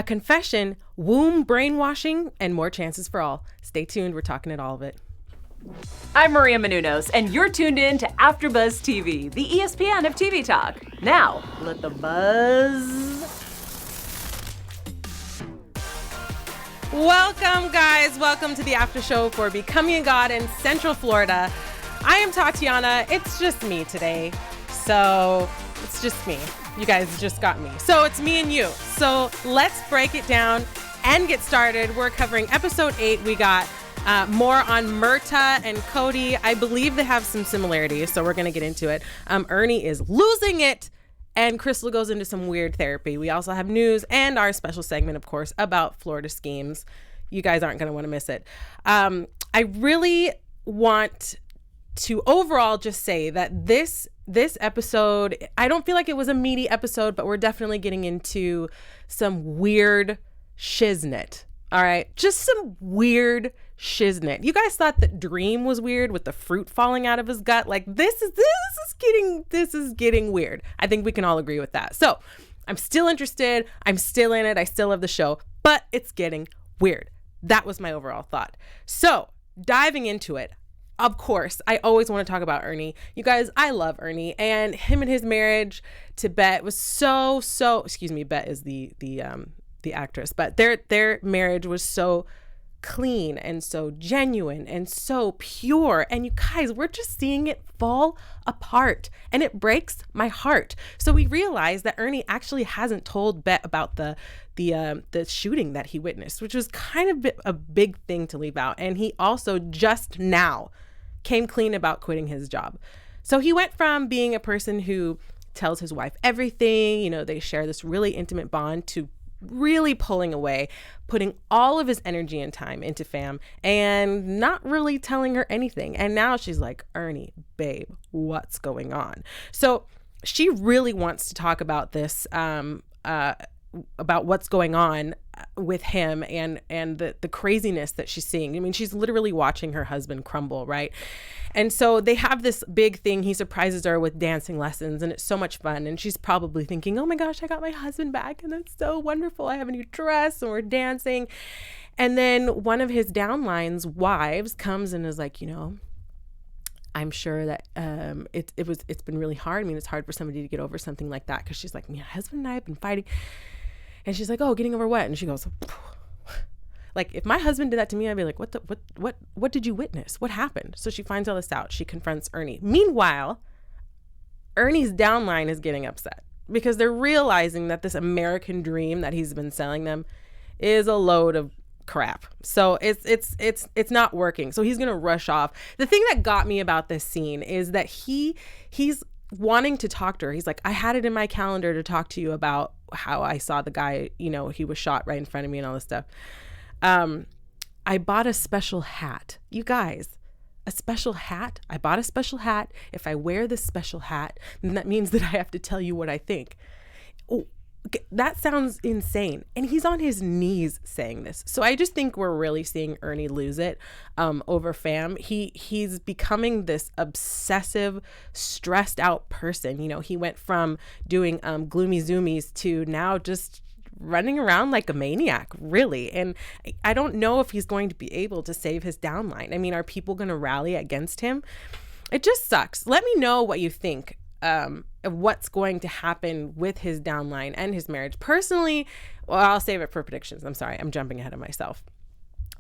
a confession, womb brainwashing, and more chances for all. Stay tuned. We're talking all of it. I'm Maria Menounos, and you're tuned in to AfterBuzz TV, the ESPN of TV talk. Now, let the buzz. Welcome, guys. Welcome to the after show for Becoming a God in Central Florida. I am Tatiana. It's just me today. So it's just me. You guys just got me. So it's me and you. So let's break it down and get started. We're covering episode 8. We got more on Murta and Cody. I believe they have some similarities, so we're going to get into it. Earnie is losing it, and Krystal goes into some weird therapy. We also have news and our special segment, of course, about Florida schemes. You guys aren't going to want to miss it. I really want to overall just say that this episode, I don't feel like it was a meaty episode, but we're definitely getting into some weird shiznit. All right, just some weird shiznit. You guys thought that Dream was weird with the fruit falling out of his gut. Like this is getting weird. I think we can all agree with that. So I'm still interested. I'm still in it. I still love the show, but it's getting weird. That was my overall thought. So diving into it, of course, I always want to talk about Earnie. You guys, I love Earnie, and him and his marriage to Bet was so, excuse me, Bet is the actress, but their marriage was so clean and so genuine and so pure. And you guys, we're just seeing it fall apart, and it breaks my heart. So we realize that Earnie actually hasn't told Bet about the shooting that he witnessed, which was kind of a big thing to leave out. And he also just now came clean about quitting his job. So he went from being a person who tells his wife everything, they share this really intimate bond, to really pulling away, putting all of his energy and time into fam and not really telling her anything. And now she's like, Earnie, babe, what's going on? So she really wants to talk about this, about what's going on with him and the craziness that she's seeing. I mean, she's literally watching her husband crumble, right? And so they have this big thing. He surprises her with dancing lessons, and it's so much fun. And she's probably thinking, oh my gosh, I got my husband back, and that's so wonderful. I have a new dress, and we're dancing. And then one of his downline's wives comes and is like, I'm sure that it's been really hard. I mean, it's hard for somebody to get over something like that, because she's like, my husband and I have been fighting. And she's like, oh, getting over what? And she goes, like, if my husband did that to me, I'd be like, what did you witness? What happened? So she finds all this out. She confronts Earnie. Meanwhile, Ernie's downline is getting upset because they're realizing that this American dream that he's been selling them is a load of crap. So it's not working. So he's going to rush off. The thing that got me about this scene is that he's wanting to talk to her. He's like, I had it in my calendar to talk to you about how I saw the guy, he was shot right in front of me and all this stuff. I bought a special hat. You guys, a special hat? I bought a special hat. If I wear this special hat, then that means that I have to tell you what I think. Oh, that sounds insane. And he's on his knees saying this. So I just think we're really seeing Earnie lose it over fam. He's becoming this obsessive, stressed out person. He went from doing gloomy zoomies to now just running around like a maniac, really. And I don't know if he's going to be able to save his downline. I mean, are people going to rally against him? It just sucks. Let me know what you think of what's going to happen with his downline and his marriage. Personally, well, I'll save it for predictions. I'm sorry, I'm jumping ahead of myself.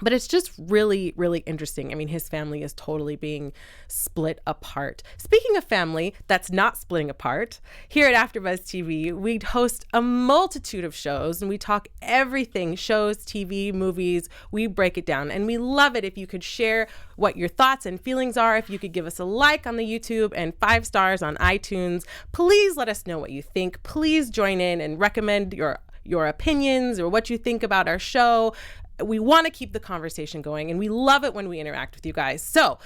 But it's just really, really interesting. I mean, his family is totally being split apart. Speaking of family that's not splitting apart, here at AfterBuzz TV, we host a multitude of shows, and we talk everything, shows, TV, movies. We break it down, and we love it if you could share what your thoughts and feelings are. If you could give us a like on the YouTube and 5 stars on iTunes, please let us know what you think. Please join in and recommend your opinions or what you think about our show. We want to keep the conversation going, and we love it when we interact with you guys. So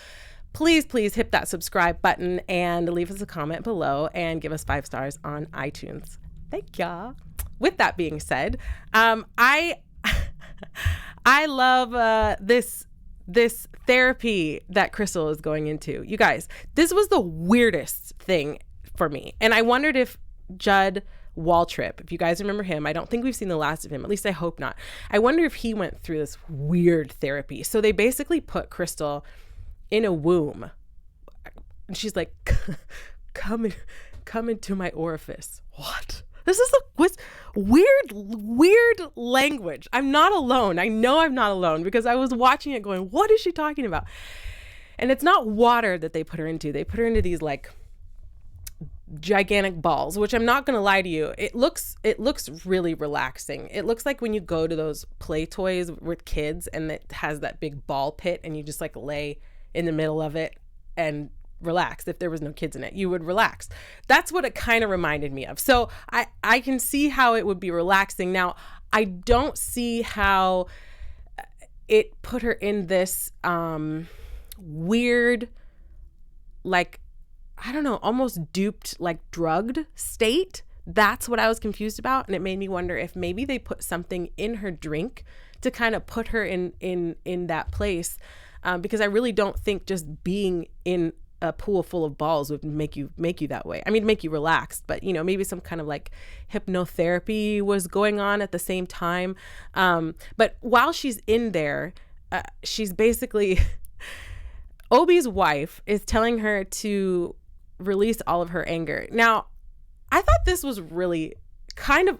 please hit that subscribe button and leave us a comment below and give us 5 stars on iTunes. Thank y'all. With that being said, I love this therapy that Krystal is going into. You guys, this was the weirdest thing for me. And I wondered if Judd Waltrip. If you guys remember him, I don't think we've seen the last of him. At least I hope not. I wonder if he went through this weird therapy. So they basically put Krystal in a womb. And she's like, come into my orifice. What? This is what's weird language. I'm not alone. I know I'm not alone because I was watching it going, what is she talking about? And it's not water that they put her into. They put her into these like gigantic balls, which I'm not going to lie to you. It looks really relaxing. It looks like when you go to those play toys with kids and it has that big ball pit and you just like lay in the middle of it and relax. If there was no kids in it, you would relax. That's what it kind of reminded me of. So I can see how it would be relaxing. Now, I don't see how it put her in this weird, like, I don't know, almost duped, like drugged state. That's what I was confused about. And it made me wonder if maybe they put something in her drink to kind of put her in that place. Because I really don't think just being in a pool full of balls would make you that way. I mean, make you relaxed, but you know, maybe some kind of like hypnotherapy was going on at the same time. But while she's in there, she's basically, Obie's wife is telling her to release all of her anger. Now, I thought this was really kind of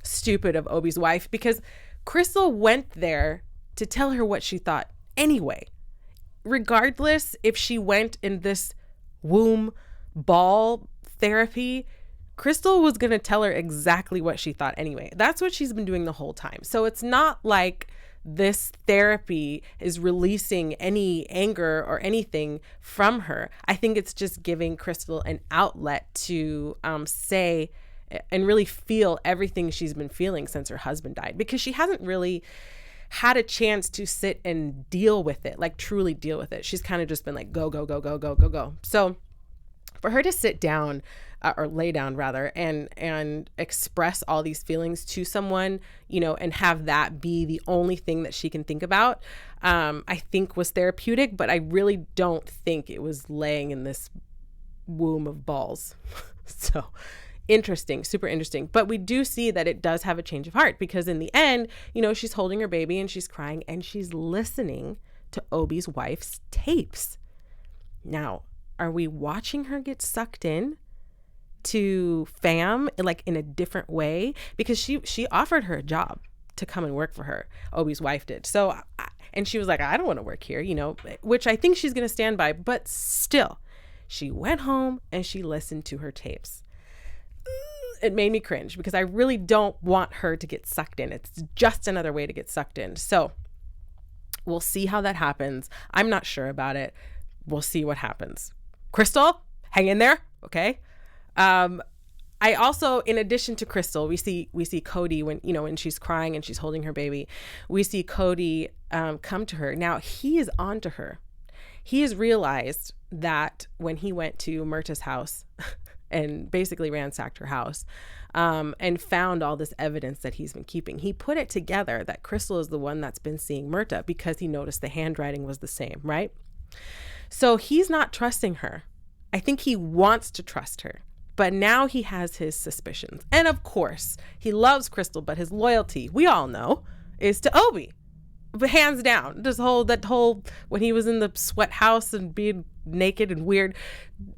stupid of Obie's wife because Krystal went there to tell her what she thought anyway. Regardless if she went in this womb ball therapy, Krystal was going to tell her exactly what she thought anyway. That's what she's been doing the whole time. So it's not like this therapy is releasing any anger or anything from her. I think it's just giving Krystal an outlet to say and really feel everything she's been feeling since her husband died, because she hasn't really had a chance to sit and deal with it, like truly deal with it. She's kind of just been like, go, go, go, go, go, go, go. So for her to sit down or lay down rather, and express all these feelings to someone, you know, and have that be the only thing that she can think about, I think was therapeutic, but I really don't think it was laying in this womb of balls. So interesting, super interesting. But we do see that it does have a change of heart, because in the end, you know, she's holding her baby and she's crying and she's listening to Obie's wife's tapes. Now, are we watching her get sucked in to fam like in a different way? Because she offered her a job to come and work for her. Obie's wife did. So, and she was like, I don't want to work here, you know, which I think she's going to stand by. But still, she went home and she listened to her tapes. It made me cringe because I really don't want her to get sucked in. It's just another way to get sucked in. So we'll see how that happens. I'm not sure about it. We'll see what happens. Krystal, hang in there. Okay. I also, in addition to Krystal, we see Cody when she's crying and she's holding her baby, we see Cody come to her. Now he is on to her. He has realized that when he went to Myrta's house and basically ransacked her house, and found all this evidence that he's been keeping, he put it together that Krystal is the one that's been seeing Myrta because he noticed the handwriting was the same, right? So he's not trusting her. I think he wants to trust her, but now he has his suspicions. And of course, he loves Krystal, but his loyalty, we all know, is to Obie. But hands down, that whole when he was in the sweat house and being naked and weird,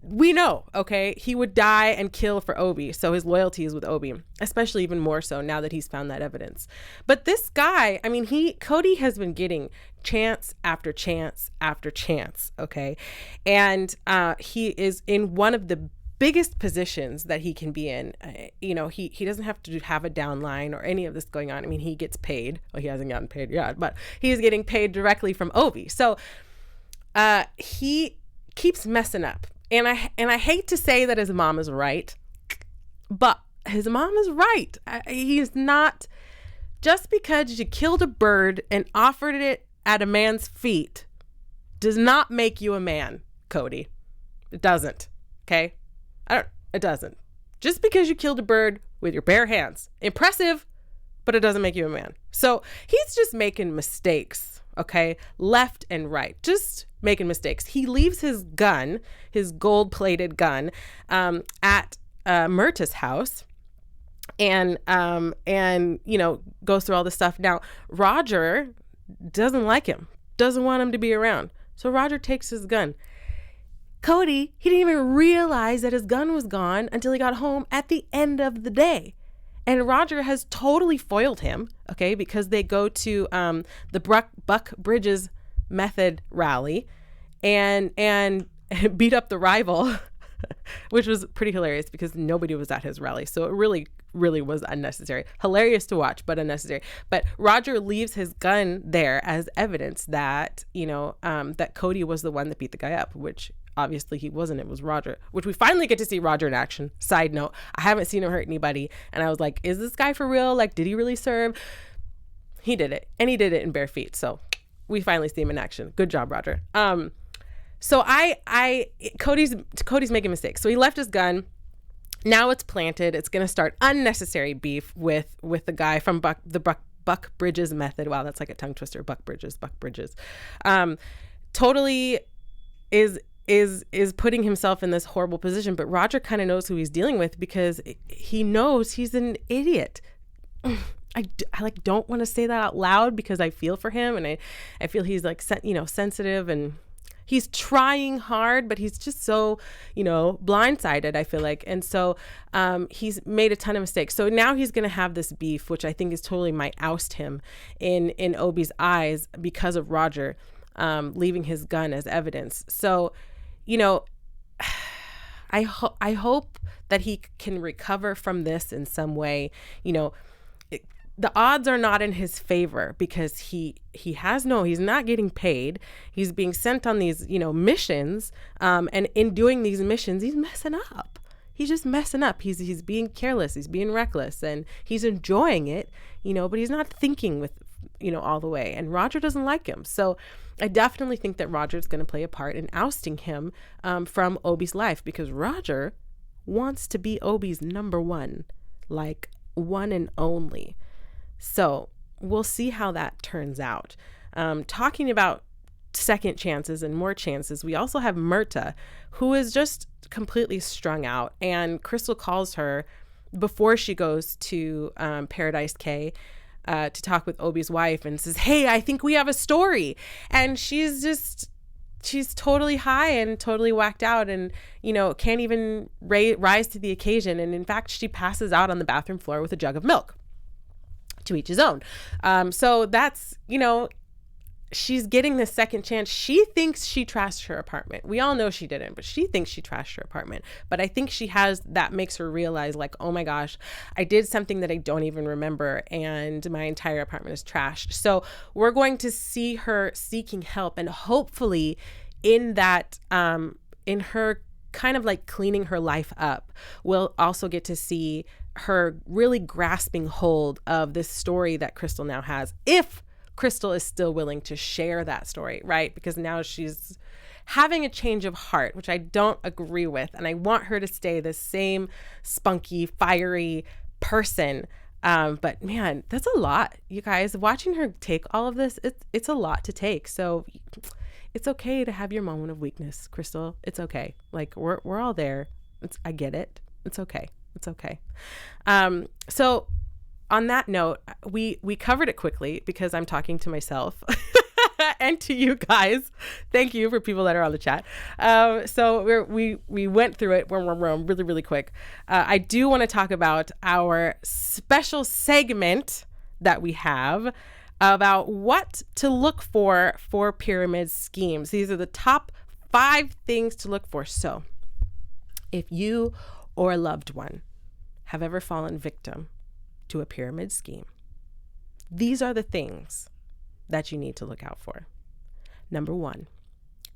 we know, okay, he would die and kill for Obie. So his loyalty is with Obie, especially even more so now that he's found that evidence. But this guy, I mean, Cody has been getting chance after chance after chance, okay, and he is in one of the biggest positions that he can be in. You know, he doesn't have to have a downline or any of this going on. I mean, he gets paid. Well, he hasn't gotten paid yet, but he's getting paid directly from Obie. So he keeps messing up. And I hate to say that his mom is right, but his mom is right. He's not, just because you killed a bird and offered it at a man's feet does not make you a man, Cody. It doesn't. Okay? It doesn't. Just because you killed a bird with your bare hands, impressive, but it doesn't make you a man. So he's just making mistakes, okay? Left and right, just making mistakes. He leaves his gun, his gold-plated gun, at Myrta's house, and goes through all this stuff. Now Roger doesn't like him, doesn't want him to be around, so Roger takes his gun. Cody, he didn't even realize that his gun was gone until he got home at the end of the day. And Roger has totally foiled him, okay, because they go to the Buck Bridges method rally and beat up the rival, which was pretty hilarious because nobody was at his rally. So it really, really was unnecessary. Hilarious to watch, but unnecessary. But Roger leaves his gun there as evidence that, that Cody was the one that beat the guy up, which obviously he wasn't. It was Roger, which we finally get to see Roger in action. Side note, I haven't seen him hurt anybody. And I was like, is this guy for real? Like, did he really serve? He did it. And he did it in bare feet. So we finally see him in action. Good job, Roger. So Cody's making mistakes. So he left his gun. Now it's planted. It's going to start unnecessary beef with the guy from Buck Bridges method. Wow, that's like a tongue twister. Buck Bridges. Totally is putting himself in this horrible position. But Roger kind of knows who he's dealing with because he knows he's an idiot. I don't want to say that out loud because I feel for him, and I feel he's like sensitive, and he's trying hard, but he's just so blindsided, I feel like. And so he's made a ton of mistakes. So now he's going to have this beef, which I think is totally might oust him in Obie's eyes because of Roger leaving his gun as evidence. So I hope that he can recover from this in some way. The odds are not in his favor because he's not getting paid. He's being sent on these, missions. And in doing these missions, he's messing up. He's just messing up. He's being careless. He's being reckless, and he's enjoying it, but he's not thinking with, all the way. And Roger doesn't like him. So I definitely think that Roger's going to play a part in ousting him from Obie's life, because Roger wants to be Obie's number one, like one and only. So we'll see how that turns out. Talking about second chances and more chances, we also have Myrta, who is just completely strung out. And Krystal calls her before she goes to Paradise Cay to talk with Obie's wife and says, hey, I think we have a story. And she's totally high and totally whacked out and, can't even rise to the occasion. And in fact, she passes out on the bathroom floor with a jug of milk. To each his own. So that's, she's getting this second chance. She thinks she trashed her apartment. We all know she didn't, but she thinks she trashed her apartment. But I think that makes her realize, like, oh my gosh, I did something that I don't even remember, and my entire apartment is trashed. So we're going to see her seeking help, and hopefully in that, in her kind of like cleaning her life up, we'll also get to see her really grasping hold of this story that Krystal now has, if Krystal is still willing to share that story, right? Because now she's having a change of heart, which I don't agree with. And I want her to stay the same spunky, fiery person. But man, that's a lot, you guys. Watching her take all of this, it's a lot to take. So it's okay to have your moment of weakness, Krystal. It's okay. Like we're all there. I get it. It's okay. It's okay. So on that note, we covered it quickly because I'm talking to myself and to you guys. Thank you for people that are on the chat. So we went through it really, really quick. I do want to talk about our special segment that we have about what to look for pyramid schemes. These are the top 5 things to look for. So if you or a loved one have ever fallen victim to a pyramid scheme, these are the things that you need to look out for. Number 1,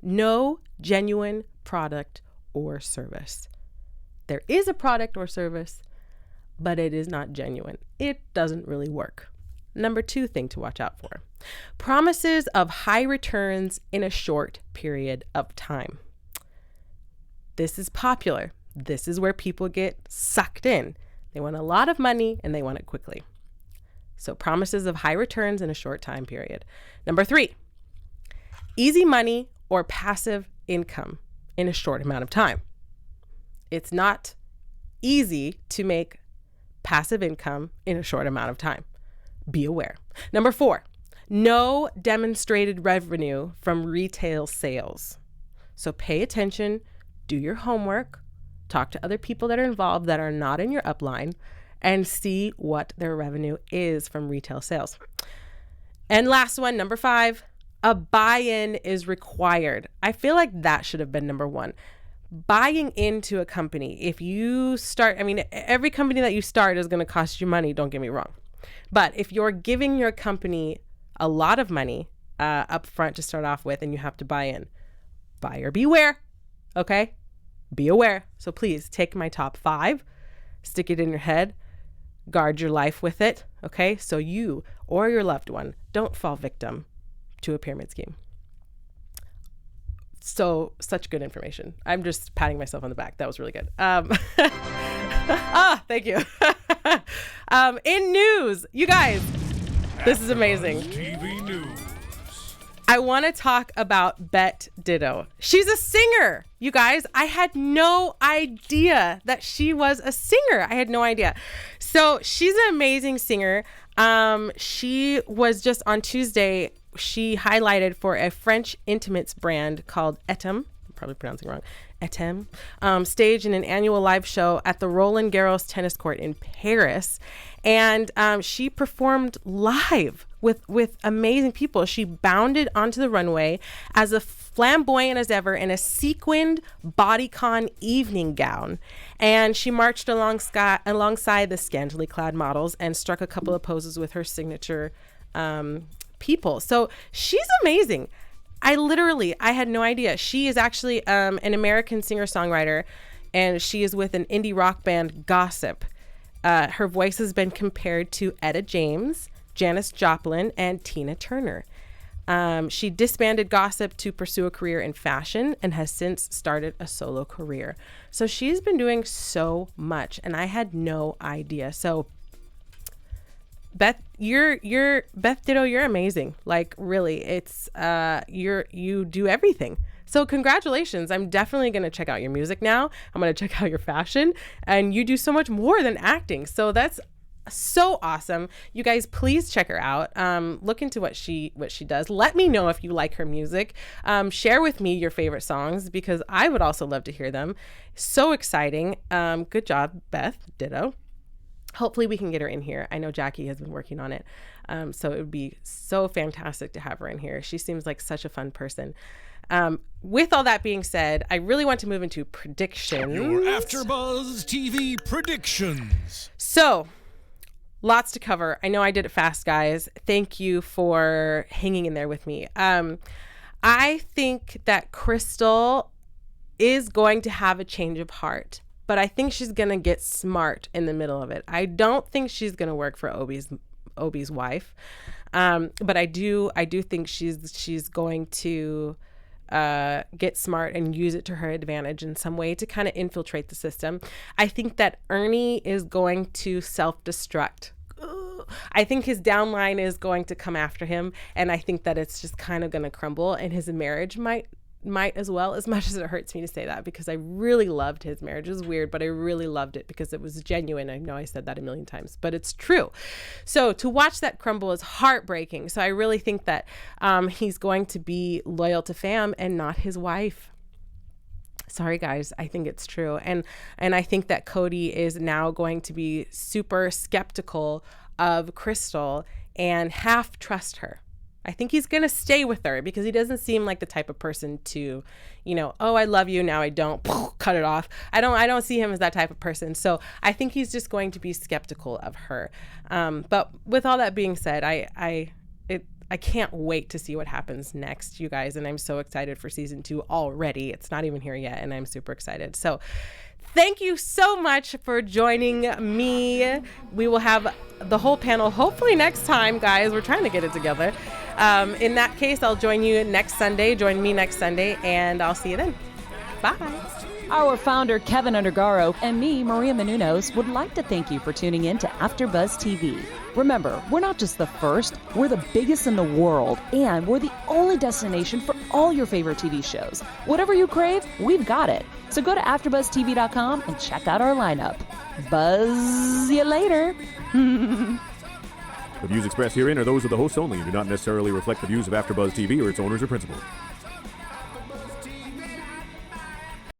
no genuine product or service. There is a product or service, but it is not genuine. It doesn't really work. Number 2 thing to watch out for: promises of high returns in a short period of time. This is popular. This is where people get sucked in. They want a lot of money and they want it quickly. So promises of high returns in a short time period. Number 3, easy money or passive income in a short amount of time. It's not easy to make passive income in a short amount of time. Be aware. Number 4, no demonstrated revenue from retail sales. So pay attention, do your homework, talk to other people that are involved that are not in your upline, and see what their revenue is from retail sales. And last one, number 5, a buy-in is required. I feel like that should have been number 1. Buying into a company. If you start, every company that you start is going to cost you money, don't get me wrong. But if you're giving your company a lot of money up front to start off with and you have to buy in, buyer beware, okay? Be aware. So please take my top 5, stick it in your head, guard your life with it, okay? So you or your loved one don't fall victim to a pyramid scheme. So such good information. I'm just patting myself on the back. That was really good. Thank you. In news, you guys, this is amazing. TV news. I want to talk about Bet Ditto. She's a singer. You guys, I had no idea that she was a singer. I had no idea. So she's an amazing singer. She was just on Tuesday, she highlighted for a French intimates brand called Etem. I'm probably pronouncing it wrong. Etem. Staged in an annual live show at the Roland Garros tennis court in Paris. And she performed live with amazing people. She bounded onto the runway as flamboyant as ever in a sequined bodycon evening gown. And she marched alongside the scantily clad models and struck a couple of poses with her signature people. So she's amazing. I had no idea. She is actually an American singer-songwriter, and she is with an indie rock band, Gossip. Her voice has been compared to Etta James, Janis Joplin, and Tina Turner. She disbanded Gossip to pursue a career in fashion and has since started a solo career. So she's been doing so much, and I had no idea. So Beth, Beth Ditto, you're amazing. Like, really, it's you do everything. So congratulations. I'm definitely going to check out your music now. I'm going to check out your fashion, and you do so much more than acting. So that's so awesome. You guys, please check her out. Look into what she does. Let me know if you like her music. Share with me your favorite songs, because I would also love to hear them. So exciting. Good job, Beth Ditto. Hopefully we can get her in here. I know Jackie has been working on it. So it would be so fantastic to have her in here. She seems like such a fun person. With all that being said, I really want to move into predictions. Your AfterBuzz TV predictions. So, lots to cover. I know I did it fast, guys. Thank you for hanging in there with me. I think that Krystal is going to have a change of heart, but I think she's going to get smart in the middle of it. I don't think she's going to work for Obie's wife. But I do think she's going to get smart and use it to her advantage in some way to kind of infiltrate the system. I think that Earnie is going to self-destruct. I think his downline is going to come after him, and I think that it's just kind of going to crumble, and his marriage might as well, as much as it hurts me to say that, because I really loved his marriage. It was weird, but I really loved it because it was genuine. I know I said that a million times, but it's true. So to watch that crumble is heartbreaking. So I really think that he's going to be loyal to fam and not his wife. Sorry, guys. I think it's true. And I think that Cody is now going to be super skeptical of Krystal and half trust her. I think he's going to stay with her because he doesn't seem like the type of person to, oh, I love you, now I don't, cut it off. I don't see him as that type of person. So I think he's just going to be skeptical of her. But with all that being said, I can't wait to see what happens next, you guys. And I'm so excited for season 2 already. It's not even here yet, and I'm super excited. So thank you so much for joining me. We will have the whole panel hopefully next time, guys. We're trying to get it together. In that case, I'll join you next Sunday. Join me next Sunday, and I'll see you then. Bye. Our founder, Keven Undergaro, and me, Maria Menounos, would like to thank you for tuning in to AfterBuzz TV. Remember, we're not just the first, we're the biggest in the world, and we're the only destination for all your favorite TV shows. Whatever you crave, we've got it. So go to AfterBuzzTV.com and check out our lineup. Buzz you later. The views expressed herein are those of the hosts only and do not necessarily reflect the views of AfterBuzz TV or its owners or principals.